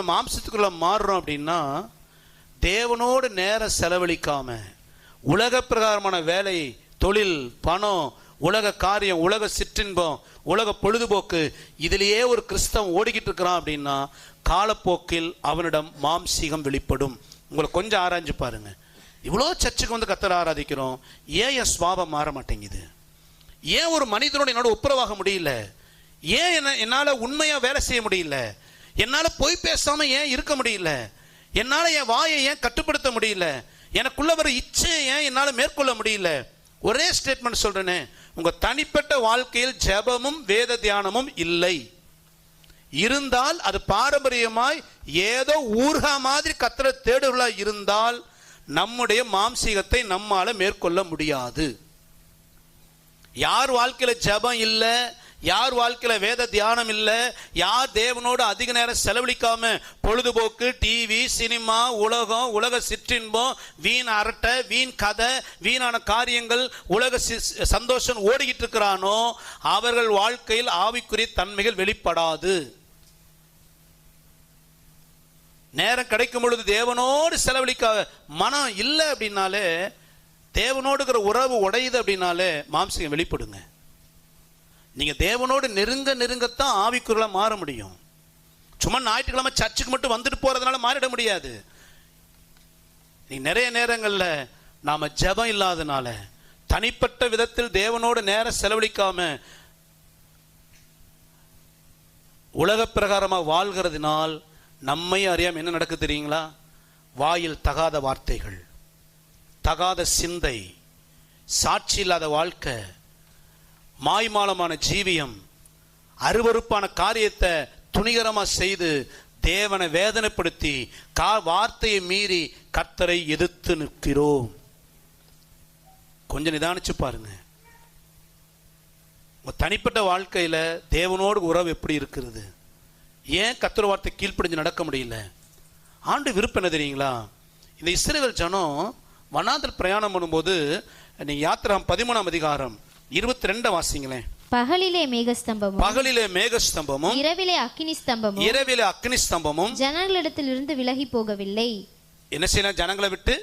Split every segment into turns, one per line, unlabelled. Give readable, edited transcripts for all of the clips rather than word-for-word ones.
நம்ம மாம்சத்துக்குள்ள மாறுறோம் அப்படின்னா, தேவனோடு நேரம் செலவழிக்காம உலக பிரகாரமான வேலை, தொழில், பணம், உலக காரியம், உலக சிற்றின்பம், உலக பொழுதுபோக்கு, இதிலேயே ஒரு கிறிஸ்தவன் ஓடிக்கிட்டு இருக்கிறான் அப்படின்னா காலப்போக்கில் அவனிடம் மாம்சீகம் வெளிப்படும். உங்களை கொஞ்சம் ஆராய்ஞ்சு பாருங்க. இவ்வளோ சர்ச்சுக்கு வந்து கர்த்தரை ஆராதிக்கிறோம், ஏன் என் சுவாபம் மாற மாட்டேங்குது? ஏன் ஒரு மனிதனோட என்னோட ஒப்புரவாக முடியல? ஏன் என்னால் உண்மையாக வேலை செய்ய முடியல? என்னால் பொய் பேசாமல் ஏன் இருக்க முடியல? என்னால் என் வாயை ஏன் கட்டுப்படுத்த முடியல? எனக்குள்ள வர இச்சையை ஏன் என்னால் மேற்கொள்ள முடியல? ஒரே ஸ்டேட்மெண்ட் சொல்றேனே, உங்கள் தனிப்பட்ட வாழ்க்கையில் ஜெபமும் வேத தியானமும் இல்லை. இருந்தால் அது பாரம்பரியமாய் ஏதோ ஊர்கா மாதிரி கர்த்தரை தேடுகளா இருந்தால் நம்முடைய மாம்சீகத்தை நம்மால மேற்கொள்ள முடியாது. யார் வாழ்க்கையில ஜெபம் இல்லை, யார் வாழ்க்கையில வேத தியானம் இல்லை, யார் தேவனோடு அதிக நேரம் செலவழிக்காம பொழுதுபோக்கு, டிவி, சினிமா, உலகம், உலக சிற்றின்பம், வீண் அரட்டை, வீண் கதை, வீணான காரியங்கள், உலக சந்தோஷம் ஓடிக்கிட்டு இருக்கிறானோ அவர்கள் வாழ்க்கையில் ஆவிக்குரிய தன்மைகள் வெளிப்படாது. நேரம் கிடைக்கும் பொழுது தேவனோடு செலவழிக்க மனம் இல்லை அப்படின்னாலே, தேவனோடுங்கிற உறவு உடையுது அப்படின்னாலே மாம்சீகம் வெளிப்படுங்க. நீங்க தேவனோடு நெருங்கத்தான் ஆவிக்குறலா மாற முடியும். சும்மா ஞாயிற்றுக்கிழமை சர்ச்சுக்கு மட்டும் வந்துட்டு போறதுனால மாறிட முடியாது. நீ நிறைய நேரங்கள்ல நாம ஜெபம் இல்லாதனால, தனிப்பட்ட விதத்தில் தேவனோடு நேரம் செலவழிக்காம உலக பிரகாரமா வாழ்கிறதுனால் நம்மை அறியாம என்ன நடக்கு தெரியுங்களா? வாயில் தகாத வார்த்தைகள், தகாத சிந்தை, சாட்சி இல்லாத வாழ்க்கை, மாய்மாலமான ஜீவியம், அருவருப்பான காரியத்தை துணிகரமா செய்து தேவனை வேதனைப்படுத்தி வார்த்தையை மீறி கர்த்தரை எதிர்த்து நிற்கிறோம். கொஞ்சம் நிதானிச்சு பாருங்க. உங்க தனிப்பட்ட வாழ்க்கையில தேவனோடு உறவு எப்படி இருக்கிறது? ஏன் கர்த்தர் வார்த்தை கீழ்ப்படிஞ்சு நடக்க முடியல? ஆண்டு விருப்பம் என்ன தெரியுங்களா? இந்த இஸ்ரவேல் ஜனம் வனாந்தர பிரயாணம் பண்ணும்போது, நீங்க யாத்திராகமம் 13ஆம் அதிகாரம் 22 வாசிங்களேன்.
பகலிலே
மேகஸ்தம்பமும்
இரவிலே அக்கினி ஸ்தம்பமும் ஜனங்களிடத்திலிருந்து விலகி போகவில்லை.
என்ன செய்யணும்? ஜனங்களை விட்டு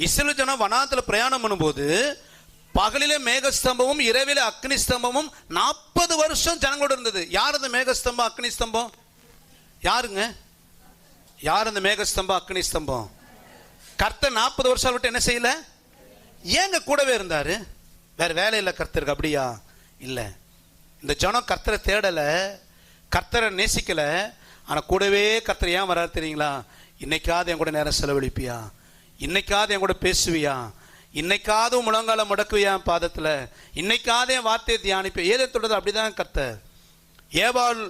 இஸ்ரவேல் ஜனம் வனாந்தர பிரயாணம் பண்ணும்போது பகலிலே மேகஸ்தம்பமும் இரவிலே அக்னி ஸ்தம்பமும் 40 வருஷம் ஜனங்களோட இருந்தது. யார் அந்த மேகஸ்தம்பம் அக்னி ஸ்தம்பம்? யாருங்க? யார் அந்த மேகஸ்தம்பம் அக்னி ஸ்தம்பம்? கர்த்தர் 40 வருஷம் விட்டு என்ன செய்யல? ஏங்க கூடவே இருந்தாரு? வேற வேலை இல்லை கர்த்தருக்கு, அப்படியா? இல்லை. இந்த ஜனம் கர்த்தரை தேடலை, கர்த்தரை நேசிக்கல. ஆனால் கூடவே கர்த்தர் ஏன் வராது தெரியுங்களா? இன்னைக்காவது என் கூட நேரம் செலவழிப்பியா? இன்னைக்காவது என் கூட பேசுவியா? இன்னைக்காவது முழங்கால முடக்குவியா பாதத்தில்? இன்னைக்காவது என் வார்த்தையை தியானிப்ப? ஏதோ தொடர்ந்து அப்படிதான் கர்த்தர். ஏவாள்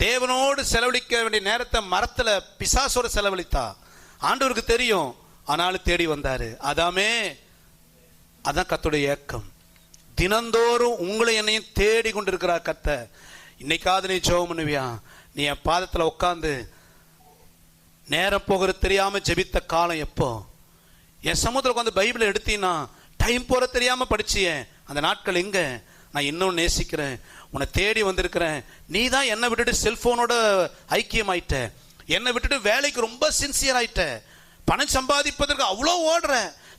தேவனோடு செலவழிக்க வேண்டிய நேரத்தை மரத்தில் பிசாசோடு செலவழித்தா. ஆண்டவருக்கு தெரியும், ஆனாலும் தேடி வந்தாரு. அதாமே, அதான் கர்த்தருடைய ஏக்கம். தினந்தோறும் உங்களை என்னையும் தேடி கொண்டு இருக்கிறார் கர்த்தர். இன்னைக்காவது நீ ஜெபம் பண்ணுவியா? நீ என் பாதத்தில் உட்காந்து நேரம் போகிறது தெரியாம ஜெபித்த காலம் எப்போ? என் சமூகத்தில் உட்காந்து பைபிளை எடுத்தீங்கன்னா டைம் போற தெரியாம படிச்சியே அந்த நாட்கள் எங்க? நான் இன்னும் நேசிக்கிறேன், உன்னை தேடி வந்திருக்கிறேன். நீ தான் என்னை விட்டுட்டு செல்போனோட ஐக்கியமாயிட்ட, என்னை விட்டுட்டு வேலைக்கு ரொம்ப சின்சியர் ஆயிட்ட, பணம் சம்பாதிப்பதற்கு அவ்வளோ ஓடுற,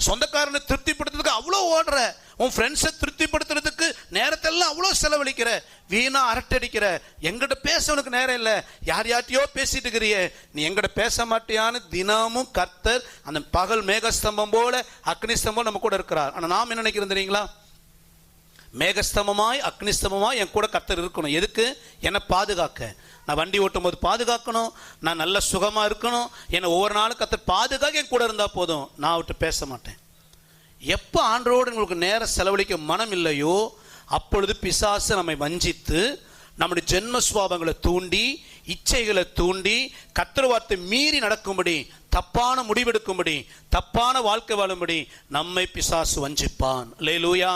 சொந்தக்காரனை திருப்திப்படுத்துறதுக்கு அவ்வளோ ஓடுற, உன் ஃப்ரெண்ட்ஸை திருப்திப்படுத்துறதுக்கு நேரத்தெல்லாம் அவ்வளோ செலவழிக்கிற, வீணா அரட்டடிக்கிற, எங்கிட்ட பேச உனக்கு நேரம் இல்லை, யார்யார்ட்டையோ பேசிட்டு இருக்கிறியே, நீ எங்கிட்ட பேச மாட்டியான்னு தினமும் கர்த்தர் அந்த பகல் மேகஸ்தம்பம் போல அக்னி ஸ்தம்பம் நம்ம கூட இருக்கிறார். ஆனால் நாம் என்ன நினைக்கிறோம் தெரியுங்களா? மேகஸ்தம்பமாய் அக்னிஸ்தம்பமாய் என் கூட கர்த்தர் இருக்கணும். எதுக்கு? என்னை பாதுகாக்க. நான் வண்டி ஓட்டும் போது பாதுகாக்கணும், நான் நல்ல சுகமாக இருக்கணும், என்னை ஒவ்வொரு நாளும் கர்த்தர் பாதுகாக்க என் கூட இருந்தால் போதும், நான் விட்டு பேச மாட்டேன். எப்போ ஆண்டவரோடு உங்களுக்கு நேரம் செலவழிக்க மனம் இல்லையோ அப்பொழுது பிசாசு நம்மை வஞ்சித்து நம்முடைய ஜென்ம சுவாபங்களை தூண்டி, இச்சைகளை தூண்டி, கர்த்தர் வார்த்தை மீறி நடக்கும்படி, தப்பான முடிவெடுக்கும்படி, தப்பான வாழ்க்கை வாழும்படி நம்மை பிசாசு வஞ்சிப்பான். அல்லேலூயா.